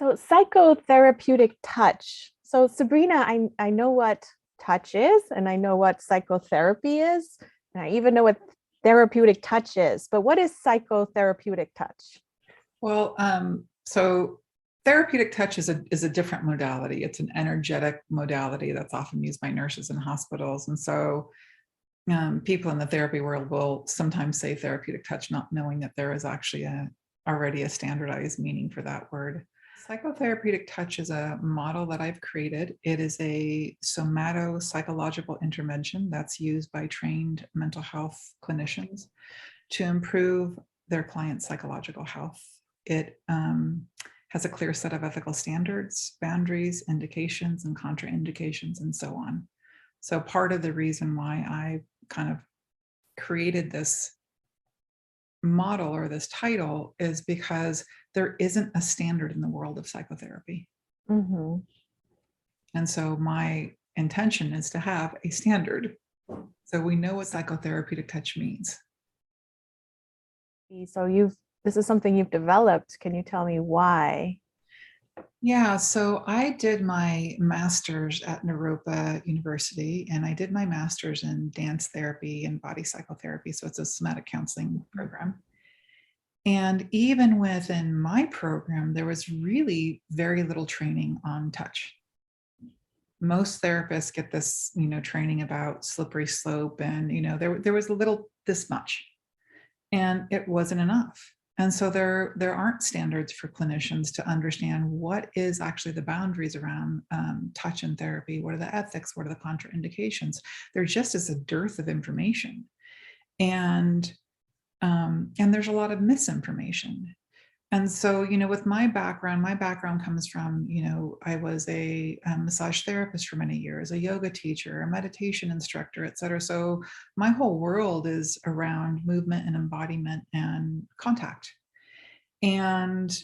So psychotherapeutic touch. So Sabrina, I know what touch is, and I know what psychotherapy is, and I even know what therapeutic touch is. But what is psychotherapeutic touch? Well, so therapeutic touch is a different modality. It's an energetic modality that's often used by nurses in hospitals. And so people in the therapy world will sometimes say therapeutic touch, not knowing that there is actually already a standardized meaning for that word. Psychotherapeutic touch is a model that I've created. It is a somato-psychological intervention that's used by trained mental health clinicians to improve their clients' psychological health. It has a clear set of ethical standards, boundaries, indications, and contraindications, and so on. So part of the reason why I kind of created this model or this title is because there isn't a standard in the world of psychotherapy. Mm-hmm. And so my intention is to have a standard. So we know what psychotherapeutic touch means. So this is something you've developed. Can you tell me why? Yeah, so I did my master's at Naropa University, and I did my master's in dance therapy and body psychotherapy. So it's a somatic counseling program. And even within my program, there was really very little training on touch. Most therapists get this, training about slippery slope, and there was a little this much, and it wasn't enough. And so there aren't standards for clinicians to understand what is actually the boundaries around touch and therapy. What are the ethics? What are the contraindications? There just is a dearth of information, and there's a lot of misinformation. And so, with my background comes from, I was a massage therapist for many years, a yoga teacher, a meditation instructor, et cetera. So my whole world is around movement and embodiment and contact. And,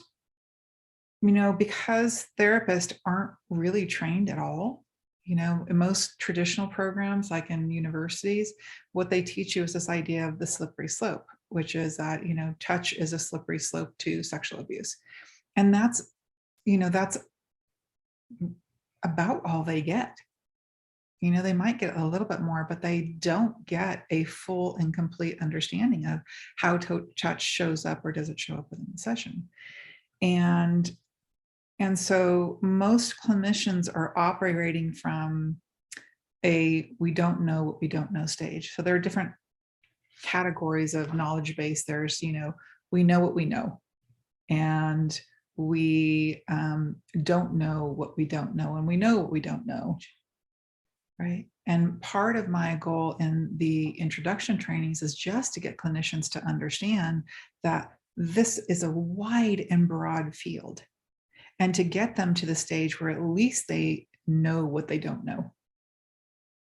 because therapists aren't really trained at all, in most traditional programs, like in universities, what they teach you is this idea of the slippery slope, which is that, touch is a slippery slope to sexual abuse. And that's about all they get. They might get a little bit more, but they don't get a full and complete understanding of how touch shows up or does it show up within the session. And so most clinicians are operating from a we don't know what we don't know stage. So there are different categories of knowledge base. There's, we know what we know, and we don't know what we don't know, and we know what we don't know, right? And part of my goal in the introduction trainings is just to get clinicians to understand that this is a wide and broad field, and to get them to the stage where at least they know what they don't know.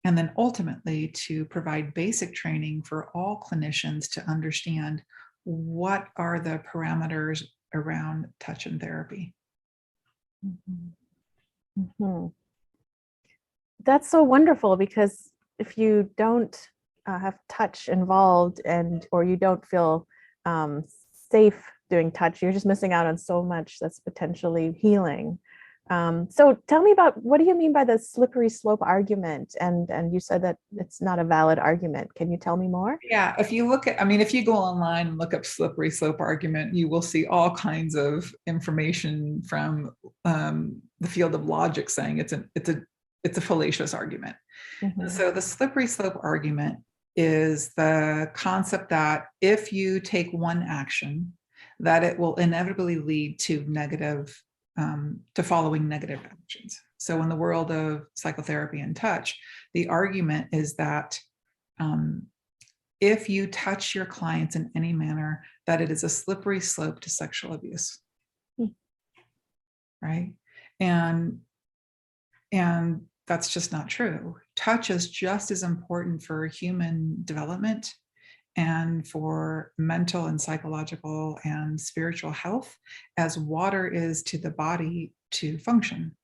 And then ultimately to provide basic training for all clinicians to understand what are the parameters around touch and therapy. Mm-hmm. Mm-hmm. That's so wonderful, because if you don't have touch involved or you don't feel safe doing touch, you're just missing out on so much that's potentially healing. So tell me about, what do you mean by the slippery slope argument? And you said that it's not a valid argument. Can you tell me more? Yeah, if you go online and look up slippery slope argument, you will see all kinds of information from the field of logic saying it's a fallacious argument. Mm-hmm. So the slippery slope argument is the concept that if you take one action, that it will inevitably lead to following negative actions. So in the world of psychotherapy and touch, the argument is that if you touch your clients in any manner, that it is a slippery slope to sexual abuse. Right? And that's just not true. Touch is just as important for human development and for mental and psychological and spiritual health as water is to the body to function.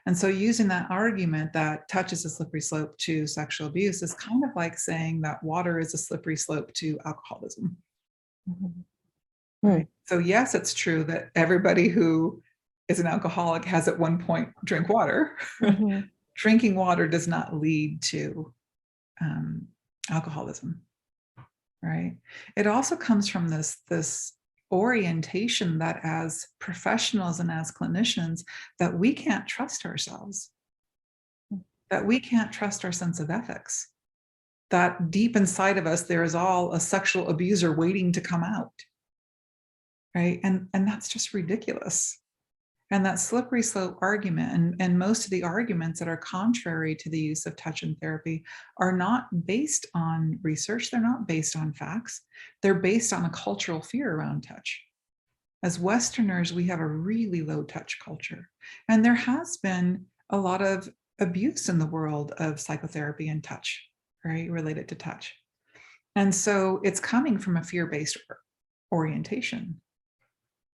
And so using that argument that touch is a slippery slope to sexual abuse is kind of like saying that water is a slippery slope to alcoholism. Mm-hmm. Right? So yes, it's true that everybody who is an alcoholic has at one point drink water. Mhm. Drinking water does not lead to alcoholism, right? It also comes from this orientation that as professionals and as clinicians, that we can't trust ourselves, that we can't trust our sense of ethics, that deep inside of us, there is all a sexual abuser waiting to come out, right? And that's just ridiculous. And that slippery slope argument, and most of the arguments that are contrary to the use of touch in therapy are not based on research. They're not based on facts. They're based on a cultural fear around touch. As Westerners, we have a really low touch culture. And there has been a lot of abuse in the world of psychotherapy and touch, right, related to touch. And so it's coming from a fear-based orientation,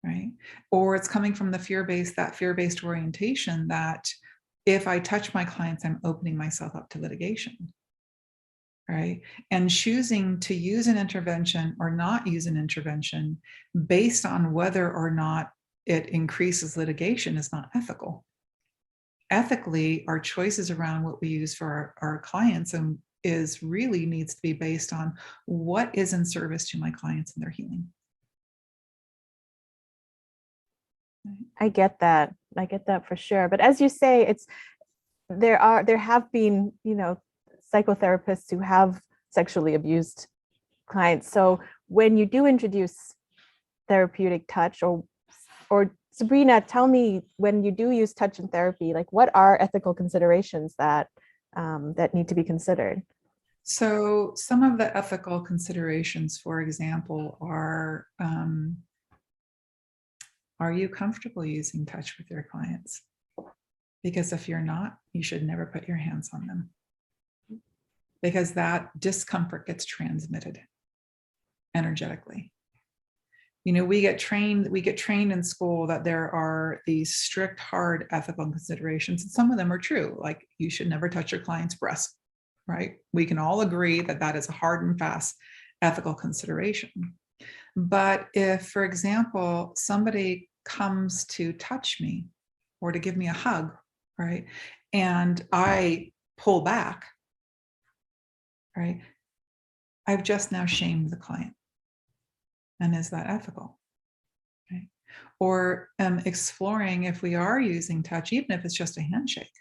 right? Or it's coming from the fear-based orientation that if I touch my clients, I'm opening myself up to litigation, right? And choosing to use an intervention or not use an intervention based on whether or not it increases litigation is not ethical. Ethically, our choices around what we use for our clients and is really needs to be based on what is in service to my clients and their healing. I get that. I get that for sure. But as you say, there have been, psychotherapists who have sexually abused clients. So when you do introduce therapeutic touch, or Sabrina, tell me, when you do use touch in therapy, like what are ethical considerations that need to be considered? So some of the ethical considerations, for example, are you comfortable using touch with your clients? Because if you're not, you should never put your hands on them, because that discomfort gets transmitted energetically. We get trained in school that there are these strict, hard ethical considerations, and some of them are true, like you should never touch your client's breast, right? We can all agree that that is a hard and fast ethical consideration. But if, for example, somebody comes to touch me or to give me a hug, right, and I pull back, right, I've just now shamed the client. And is that ethical? Right? Or exploring, if we are using touch, even if it's just a handshake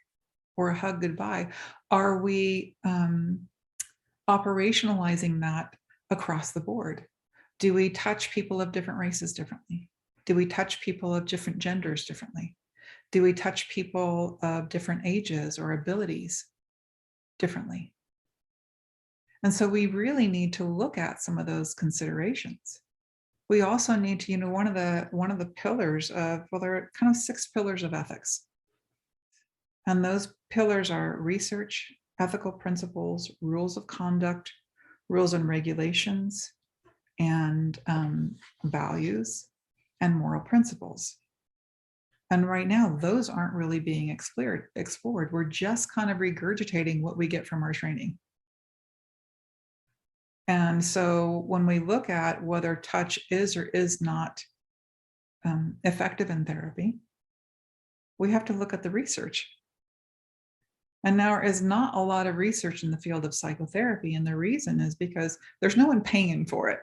or a hug goodbye, are we operationalizing that across the board? Do we touch people of different races differently? Do we touch people of different genders differently? Do we touch people of different ages or abilities differently? And so we really need to look at some of those considerations. We also need to, one of the pillars of, well, there are kind of 6 pillars of ethics. And those pillars are research, ethical principles, rules of conduct, rules and regulations, and values and moral principles. And right now, those aren't really being explored. We're just kind of regurgitating what we get from our training. And so when we look at whether touch is or is not effective in therapy, we have to look at the research. And now there is not a lot of research in the field of psychotherapy. And the reason is because there's no one paying for it.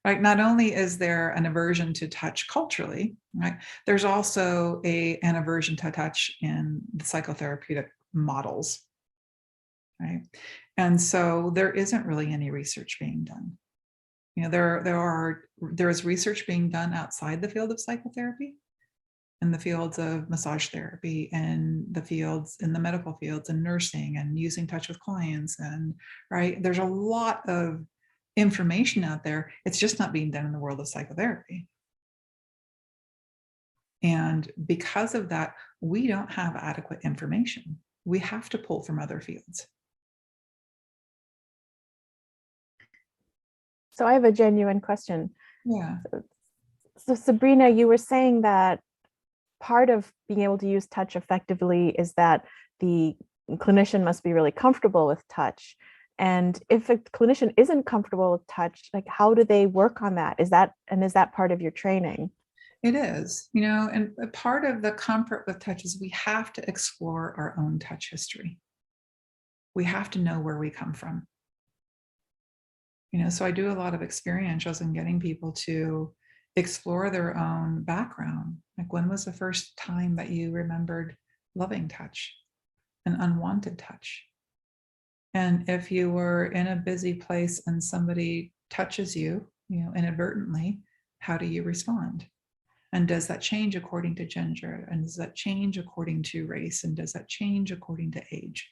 Right? Not only is there an aversion to touch culturally, right? There's also an aversion to touch in the psychotherapeutic models, right? And so there isn't really any research being done. There is research being done outside the field of psychotherapy, in the fields of massage therapy, and in the medical fields and nursing and using touch with clients, and right, there's a lot of information out there. It's just not being done in the world of psychotherapy. And because of that, we don't have adequate information. We have to pull from other fields. So I have a genuine question. Yeah. So Sabrina, you were saying that part of being able to use touch effectively is that the clinician must be really comfortable with touch. And if a clinician isn't comfortable with touch, like how do they work on that? Is that part of your training? It is, and a part of the comfort with touch is we have to explore our own touch history. We have to know where we come from. So I do a lot of experientials and getting people to explore their own background. Like, when was the first time that you remembered loving touch, an unwanted touch? And if you were in a busy place and somebody touches you, inadvertently, how do you respond? And does that change according to gender? And does that change according to race? And does that change according to age?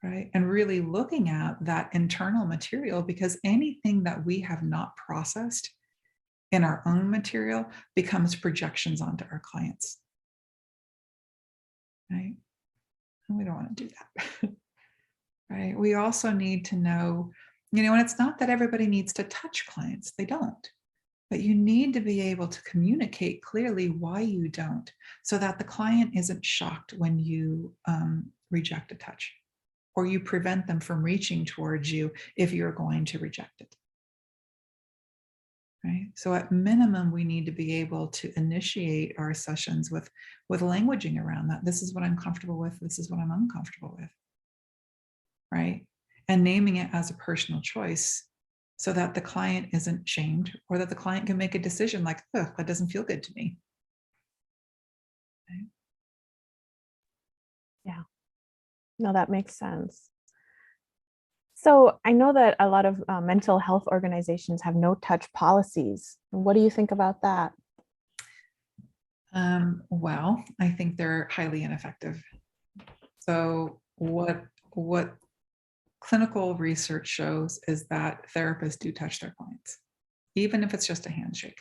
Right? And really looking at that internal material, because anything that we have not processed in our own material becomes projections onto our clients. Right? And we don't want to do that. Right? We also need to know, and it's not that everybody needs to touch clients, they don't. But you need to be able to communicate clearly why you don't, so that the client isn't shocked when you reject a touch, or you prevent them from reaching towards you if you're going to reject it. Right? So at minimum, we need to be able to initiate our sessions with languaging around that. This is what I'm comfortable with. This is what I'm uncomfortable with. Right? And naming it as a personal choice, so that the client isn't shamed, or that the client can make a decision like, oh, that doesn't feel good to me. Okay. Yeah, no, that makes sense. So I know that a lot of mental health organizations have no touch policies. What do you think about that? Well, I think they're highly ineffective. So what clinical research shows is that therapists do touch their clients, even if it's just a handshake.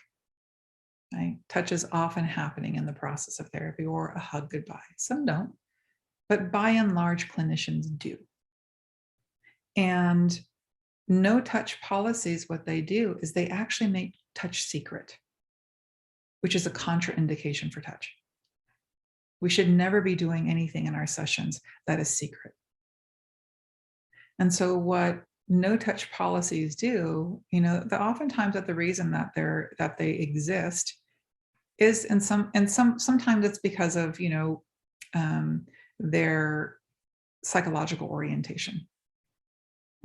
Right? Touch is often happening in the process of therapy, or a hug goodbye. Some don't, but by and large, clinicians do. And no touch policies, what they do is they actually make touch secret, which is a contraindication for touch. We should never be doing anything in our sessions that is secret. And so what no touch policies do, oftentimes that the reason that they exist is sometimes it's because of, their psychological orientation.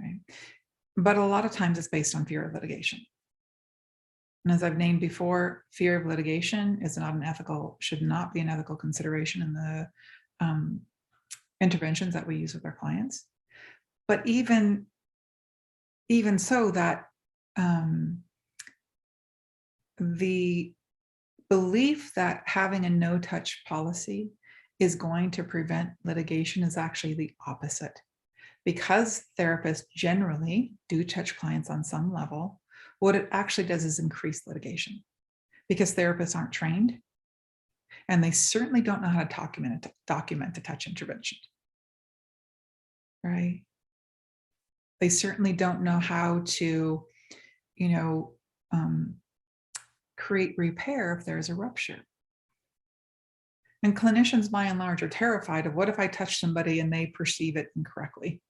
Right? But a lot of times it's based on fear of litigation. And as I've named before, fear of litigation should not be an ethical consideration in the interventions that we use with our clients. But even so, that the belief that having a no-touch policy is going to prevent litigation is actually the opposite. Because therapists generally do touch clients on some level, what it actually does is increase litigation, because therapists aren't trained, and they certainly don't know how to document a touch intervention. Right? They certainly don't know how to, create repair if there's a rupture. And clinicians, by and large, are terrified of, what if I touch somebody and they perceive it incorrectly?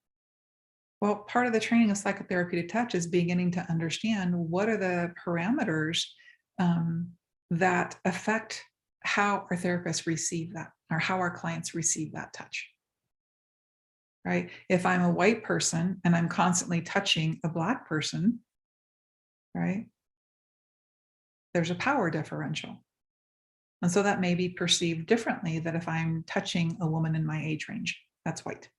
Well, part of the training of psychotherapeutic touch is beginning to understand what are the parameters that affect how our therapists receive that, or how our clients receive that touch. Right? If I'm a white person and I'm constantly touching a Black person, right, there's a power differential. And so that may be perceived differently than if I'm touching a woman in my age range that's white.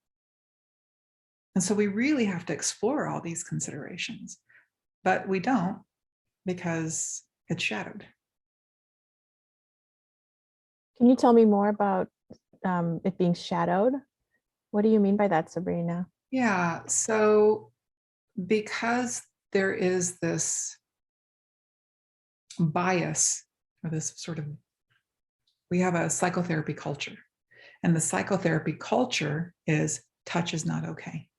And so we really have to explore all these considerations, but we don't, because it's shadowed. Can you tell me more about it being shadowed? What do you mean by that, Sabrina? Yeah, so because there is this bias, or this sort of, we have a psychotherapy culture, and the psychotherapy culture is touch is not okay.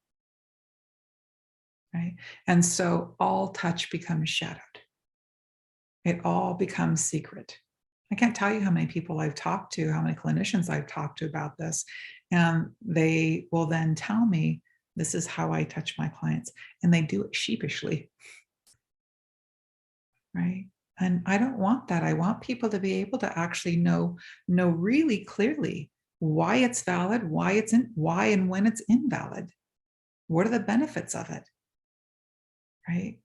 Right? And so all touch becomes shadowed. It all becomes secret. I can't tell you how many people I've talked to, how many clinicians I've talked to about this. And they will then tell me, this is how I touch my clients. And they do it sheepishly. Right? And I don't want that. I want people to be able to actually know really clearly why it's valid, why and when it's invalid. What are the benefits of it? Right?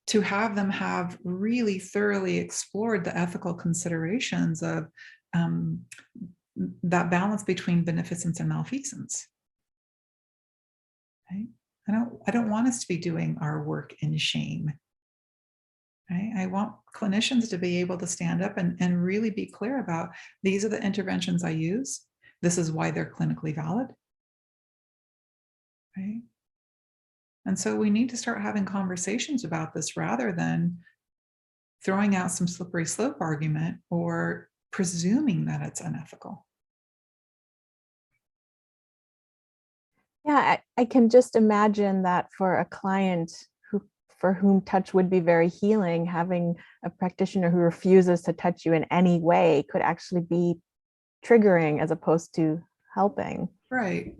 To have them have really thoroughly explored the ethical considerations of that balance between beneficence and malfeasance. Right? I don't want us to be doing our work in shame. Right? I want clinicians to be able to stand up and really be clear about, these are the interventions I use. This is why they're clinically valid. Right? And so we need to start having conversations about this rather than throwing out some slippery slope argument or presuming that it's unethical. Yeah, I can just imagine that for a client for whom touch would be very healing, having a practitioner who refuses to touch you in any way could actually be triggering as opposed to helping. Right.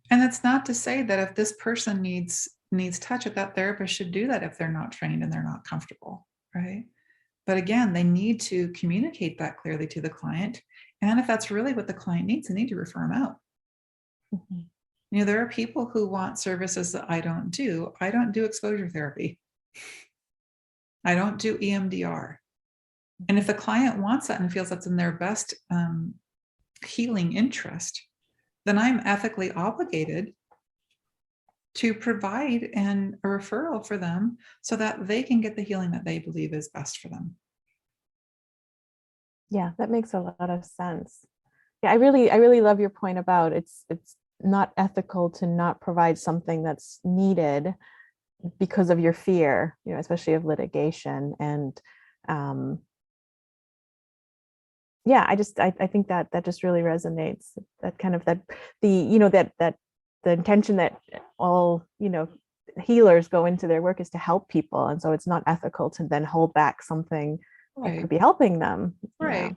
And that's not to say that if this person needs touch, that therapist should do that if they're not trained and they're not comfortable. Right. But again, they need to communicate that clearly to the client. And if that's really what the client needs, they need to refer them out. Mm-hmm. You know, there are people who want services that I don't do. I don't do exposure therapy. I don't do EMDR. And if the client wants that and feels that's in their best healing interest, then I'm ethically obligated to provide a referral for them so that they can get the healing that they believe is best for them. Yeah, that makes a lot of sense. Yeah, I really love your point about it's not ethical to not provide something that's needed because of your fear, you know, especially of litigation. And yeah, I think that just really resonates. That kind of the intention that all, you know, healers go into their work is to help people, and so it's not ethical to then hold back something that could be helping them. Right. Yeah.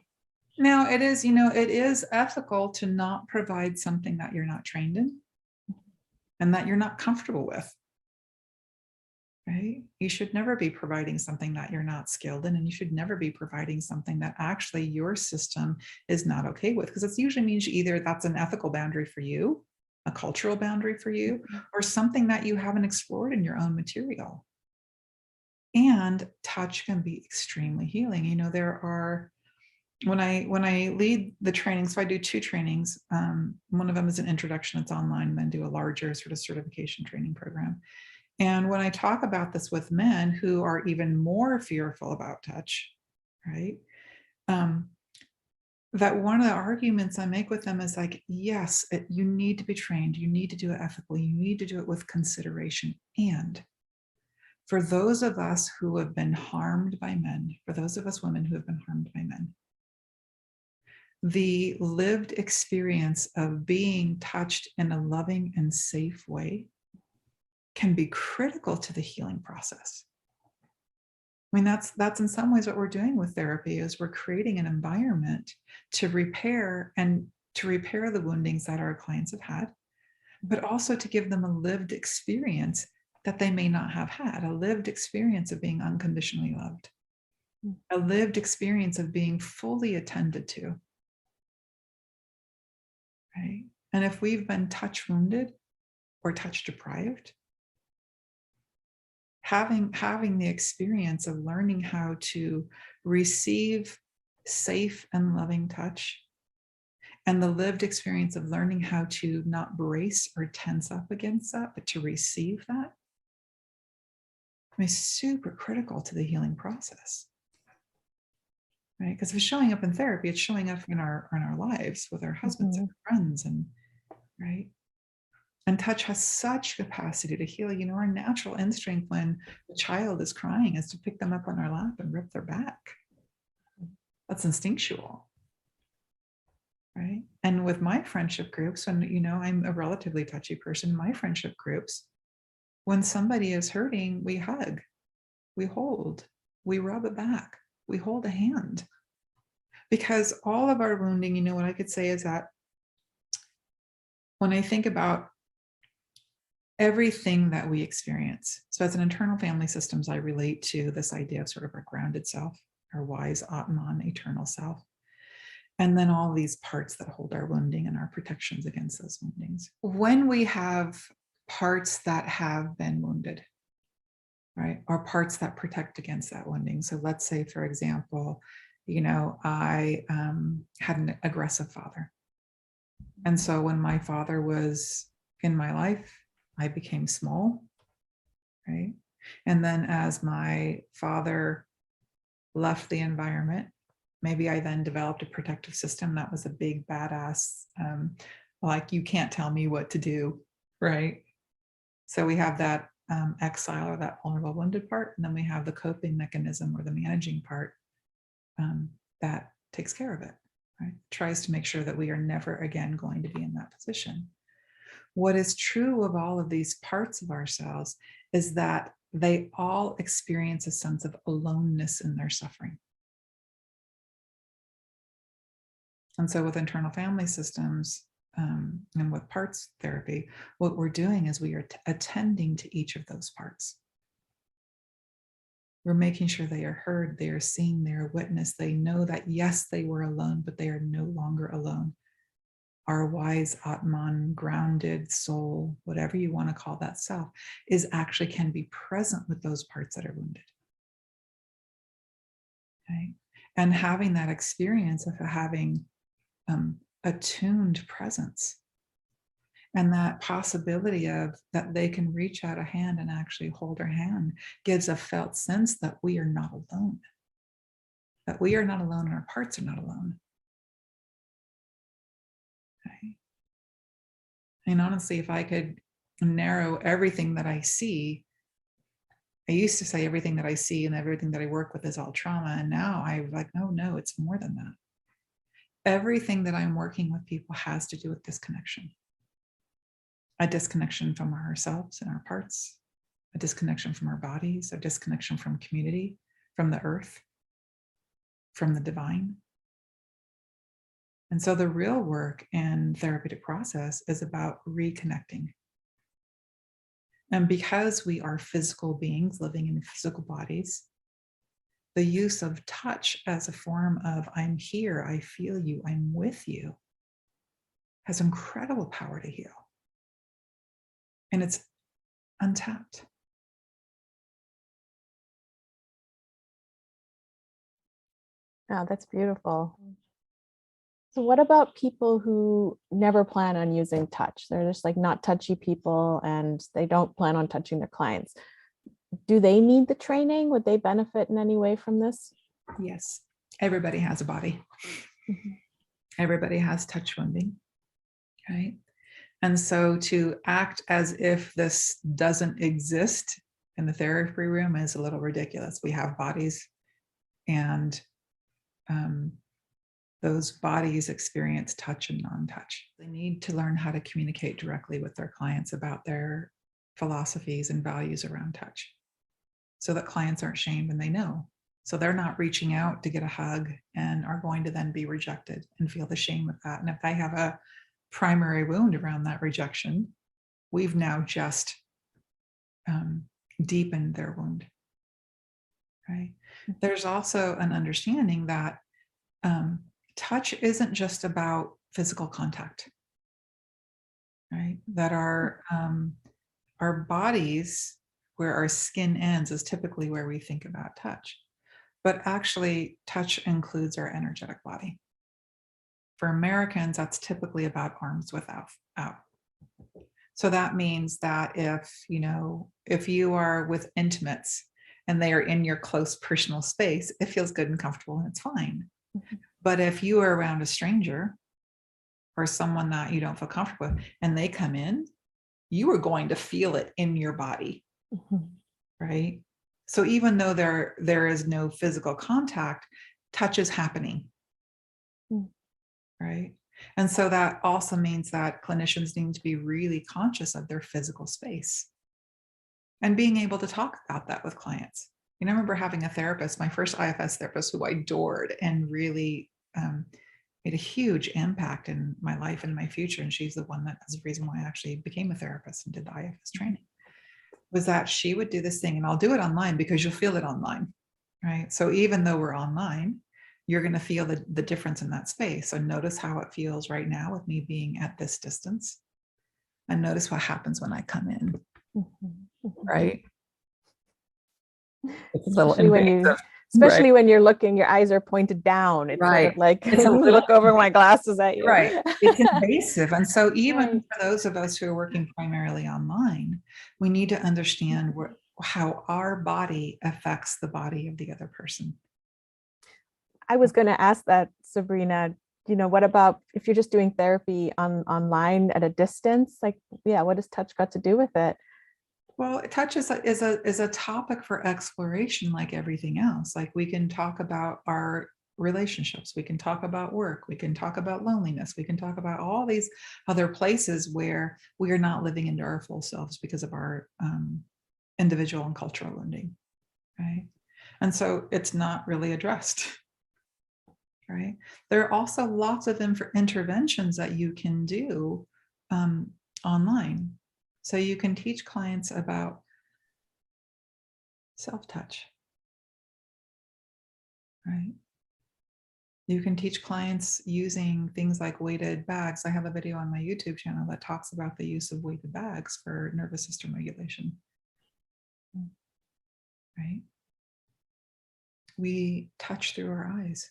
Now it is, you know, it is ethical to not provide something that you're not trained in and that you're not comfortable with. Right? You should never be providing something that you're not skilled in, and you should never be providing something that actually your system is not okay with, because it usually means either that's an ethical boundary for you, a cultural boundary for you, or something that you haven't explored in your own material. And touch can be extremely healing. You know, there are, when I lead the training, so I do 2 trainings. One of them is an introduction, it's online, and then do a larger sort of certification training program. And when I talk about this with men who are even more fearful about touch, right? That one of the arguments I make with them is like, yes, you need to be trained. You need to do it ethically. You need to do it with consideration. And for those of us who have been harmed by men, for those of us women who have been harmed by men, the lived experience of being touched in a loving and safe way can be critical to the healing process. I mean, that's in some ways what we're doing with therapy, is we're creating an environment to repair the woundings that our clients have had, but also to give them a lived experience that they may not have had, a lived experience of being unconditionally loved, a lived experience of being fully attended to. Right? And if we've been touch wounded or touch deprived, having the experience of learning how to receive safe and loving touch, and the lived experience of learning how to not brace or tense up against that, but to receive that, is super critical to the healing process. Right? Because if it's showing up in therapy, it's showing up in our lives with our husbands and friends, and right. And touch has such capacity to heal. You know, our natural instinct when the child is crying is to pick them up on our lap and rip their back. That's instinctual. Right? And with my friendship groups, when, you know, I'm a relatively touchy person, my friendship groups, when somebody is hurting, we hug, we hold, we rub it back, we hold a hand. Because all of our wounding, you know, what I could say is that when I think about everything that we experience. So as an internal family systems, I relate to this idea of sort of our grounded self. our wise Atman, eternal self. And then all these parts that hold our wounding and our protections against those woundings. When we have parts that have been wounded, right, or parts that protect against that wounding. So let's say, for example, I had an aggressive father. And so when my father was in my life, I became small, right? And then as my father left the environment, maybe I then developed a protective system that was a big badass, like, you can't tell me what to do, right? So we have that exile or that vulnerable wounded part, and then we have the coping mechanism or the managing part that takes care of it, right? Tries to make sure that we are never again going to be in that position. What is true of all of these parts of ourselves is that they all experience a sense of aloneness in their suffering. And so with internal family systems and with parts therapy, what we're doing is we are attending to each of those parts. We're making sure they are heard, they are seen, they are witnessed, they know that yes, they were alone, but they are no longer alone. Our wise Atman, grounded soul, whatever you want to call that self, is actually can be present with those parts that are wounded. Okay? And having that experience of having attuned presence and that possibility of that they can reach out a hand and actually hold our hand gives a felt sense that we are not alone, that we are not alone and our parts are not alone. Okay. And honestly, if I could narrow everything that I see, I used to say everything that I see and everything that I work with is all trauma. And now I'm like, no, it's more than that. Everything that I'm working with people has to do with disconnection. A disconnection from ourselves and our parts, a disconnection from our bodies, a disconnection from community, from the earth, from the divine. And so the real work and therapeutic process is about reconnecting. And because we are physical beings living in physical bodies, the use of touch as a form of I'm here, I feel you, I'm with you, has incredible power to heal. And it's untapped. Oh, that's beautiful. So what about people who never plan on using touch? They're just like not touchy people and they don't plan on touching their clients. Do they need the training? Would they benefit in any way from this? Yes, everybody has a body. Mm-hmm. Everybody has touch wounding, right? And so to act as if this doesn't exist in the therapy room is a little ridiculous. We have bodies, and those bodies experience touch and non-touch. They need to learn how to communicate directly with their clients about their philosophies and values around touch, so that clients aren't shamed and they know. So they're not reaching out to get a hug and are going to then be rejected and feel the shame of that. And if they have a primary wound around that rejection, we've now just deepened their wound, right? There's also an understanding that touch isn't just about physical contact, right? That our bodies, where our skin ends, is typically where we think about touch. But actually, touch includes our energetic body. For Americans, that's typically about arms without out. So that means that if you are with intimates and they are in your close personal space, it feels good and comfortable and it's fine. Mm-hmm. But if you are around a stranger or someone that you don't feel comfortable with and they come in, you are going to feel it in your body, mm-hmm. right? So even though there is no physical contact, touch is happening, right? And so that also means that clinicians need to be really conscious of their physical space and being able to talk about that with clients. I remember having a therapist, my first IFS therapist, who I adored and really made a huge impact in my life and my future. And she's the one that is the reason why I actually became a therapist and did the IFS training, was that she would do this thing, and I'll do it online because you'll feel it online, right? So even though we're online, you're going to feel the difference in that space. So notice how it feels right now with me being at this distance, and notice what happens when I come in, right? It's a little Especially when invasive, especially when you're looking, your eyes are pointed down. It's sort right? of like It's a little look over my glasses at you. right. It's invasive. And so even Right. for those of us who are working primarily online, we need to understand how our body affects the body of the other person. I was going to ask that, Sabrina, what about if you're just doing therapy online at a distance? Like, yeah, what does touch got to do with it? Well, touch is a topic for exploration, like everything else. Like, we can talk about our relationships, we can talk about work, we can talk about loneliness, we can talk about all these other places where we are not living into our full selves because of our individual and cultural wounding, right? And so it's not really addressed, right? There are also lots of interventions that you can do online. So you can teach clients about self-touch, right? You can teach clients using things like weighted bags. I have a video on my YouTube channel that talks about the use of weighted bags for nervous system regulation, right? We touch through our eyes.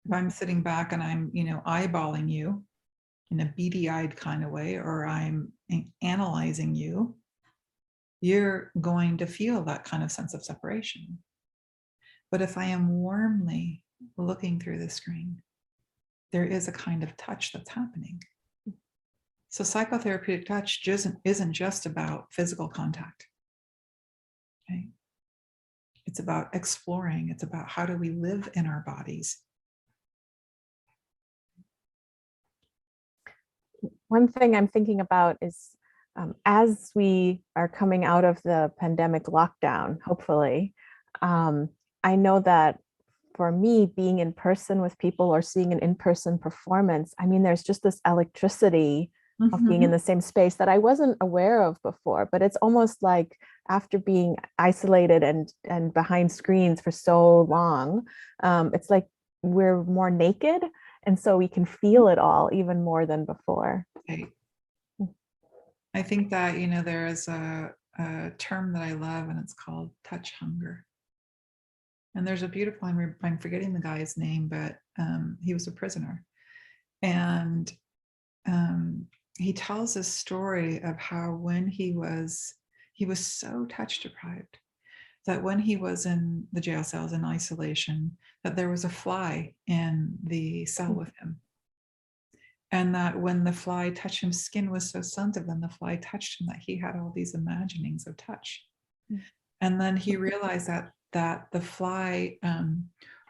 If I'm sitting back and I'm, eyeballing you in a beady-eyed kind of way, or I'm analyzing you, you're going to feel that kind of sense of separation. But if I am warmly looking through the screen, there is a kind of touch that's happening. So psychotherapeutic touch isn't just about physical contact, okay? It's about exploring. It's about how do we live in our bodies. One thing I'm thinking about is as we are coming out of the pandemic lockdown, hopefully, I know that for me, being in person with people or seeing an in-person performance, I mean, there's just this electricity of being in the same space that I wasn't aware of before. But it's almost like after being isolated and behind screens for so long, it's like we're more naked. And so we can feel it all even more than before. Okay. I think that, there is a term that I love, and it's called touch hunger. And there's a beautiful, I'm forgetting the guy's name, but he was a prisoner. And he tells a story of how when he was so touch deprived that when he was in the jail cells in isolation, that there was a fly in the cell with him. And that when the fly touched him, skin was so sensitive, and the fly touched him, that he had all these imaginings of touch. And then he realized that the fly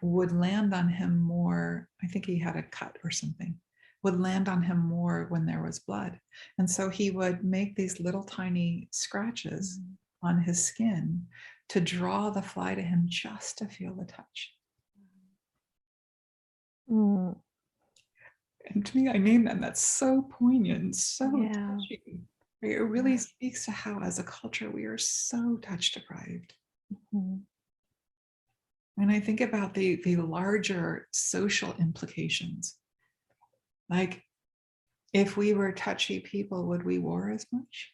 would land on him more. I think he had a cut or something, would land on him more when there was blood. And so he would make these little tiny scratches on his skin to draw the fly to him, just to feel the touch. And to me, I named that, and that's so poignant, so touching. It really speaks to how, as a culture, we are so touch deprived. And I think about the larger social implications. Like, if we were touchy people, would we war as much?